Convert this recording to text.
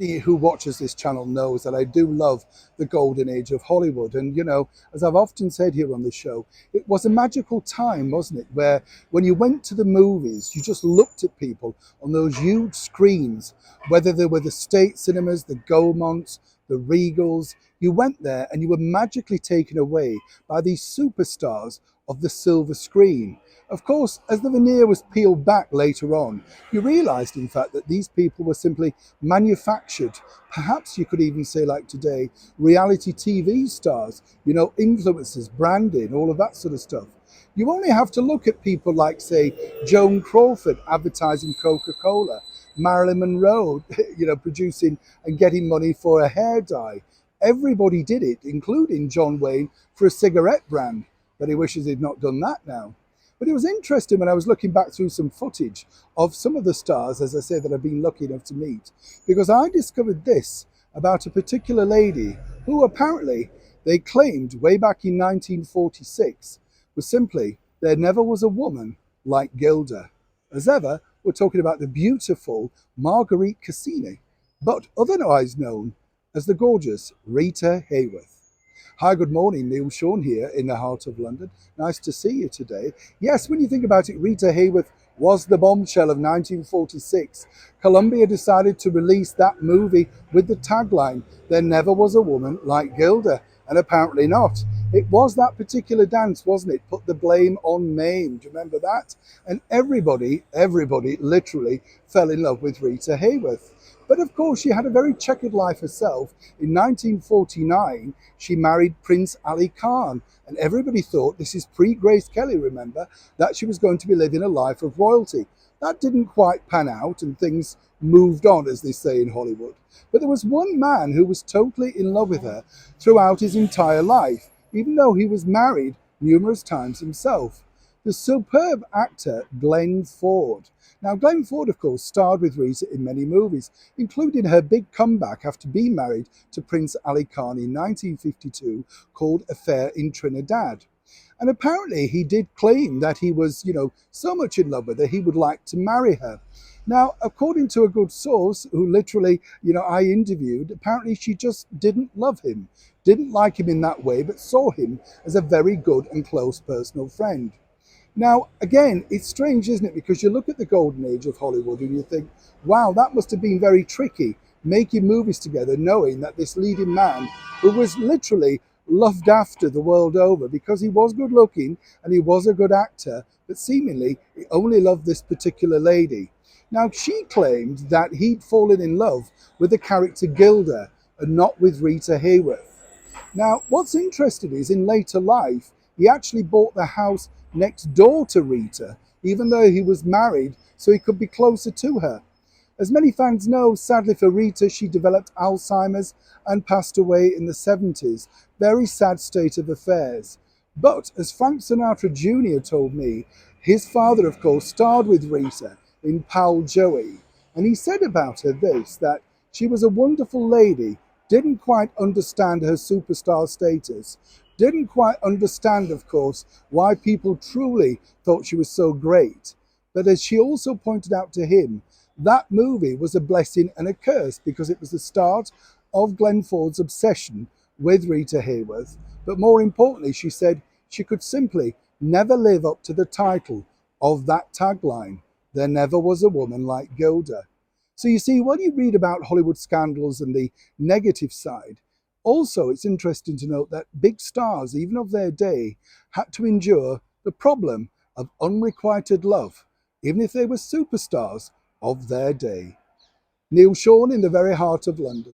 Who watches this channel knows that I do love the golden age of Hollywood. And, as I've often said here on the show, it was a magical time, wasn't it? Where when you went to the movies, you just looked at people on those huge screens, whether they were the state cinemas, the Gaumont, the Regals. You went there and you were magically taken away by these superstars of the silver screen. Of course, as the veneer was peeled back later on, you realised, in fact, that these people were simply manufactured. Perhaps you could even say, like today, reality TV stars, influencers, branding, all of that sort of stuff. You only have to look at people like, say, Joan Crawford advertising Coca-Cola, Marilyn Monroe, producing and getting money for a hair dye. Everybody did it, including John Wayne for a cigarette brand, but he wishes he'd not done that now. But it was interesting when I was looking back through some footage of some of the stars, as I say, that I've been lucky enough to meet, because I discovered this about a particular lady who apparently they claimed way back in 1946 was simply, there never was a woman like Gilda. As ever, we're talking about the beautiful Marguerite Cassini, but otherwise known as the gorgeous Rita Hayworth. Hi, good morning. Neil Sean here in the heart of London. Nice to see you today. Yes, when you think about it, Rita Hayworth was the bombshell of 1946. Columbia decided to release that movie with the tagline, "There never was a woman like Gilda," and apparently not. It was that particular dance, wasn't it? Put the blame on Mame. Do you remember that? And everybody literally fell in love with Rita Hayworth. But of course, she had a very checkered life herself. In 1949, she married Prince Ali Khan. And everybody thought, this is pre-Grace Kelly, remember, that she was going to be living a life of royalty. That didn't quite pan out and things moved on, as they say in Hollywood. But there was one man who was totally in love with her throughout his entire life, even though he was married numerous times himself. The superb actor Glenn Ford. Now, Glenn Ford, of course, starred with Rita in many movies, including her big comeback after being married to Prince Ali Khan in 1952, called Affair in Trinidad. And apparently he did claim that he was, so much in love with her, he would like to marry her. Now, according to a good source who literally, I interviewed, apparently she just didn't love him, didn't like him in that way, but saw him as a very good and close personal friend. Now, again, it's strange, isn't it? Because you look at the golden age of Hollywood and you think, wow, that must have been very tricky, making movies together, knowing that this leading man, who was literally loved after the world over because he was good looking and he was a good actor, but seemingly he only loved this particular lady. Now, she claimed that he'd fallen in love with the character Gilda and not with Rita Hayworth. Now, what's interesting is in later life, he actually bought the house next door to Rita, even though he was married, so he could be closer to her. As many fans know, sadly for Rita, she developed Alzheimer's and passed away in the 70s. Very sad state of affairs. But as Frank Sinatra Jr. told me, his father, of course, starred with Rita in Pal Joey. And he said about her this, that she was a wonderful lady, didn't quite understand her superstar status, didn't quite understand, of course, why people truly thought she was so great. But as she also pointed out to him, that movie was a blessing and a curse because it was the start of Glenn Ford's obsession with Rita Hayworth. But more importantly, she said she could simply never live up to the title of that tagline, "There never was a woman like Gilda." So you see, when you read about Hollywood scandals and the negative side, also, it's interesting to note that big stars, even of their day, had to endure the problem of unrequited love, even if they were superstars of their day. Neil Sean in the very heart of London.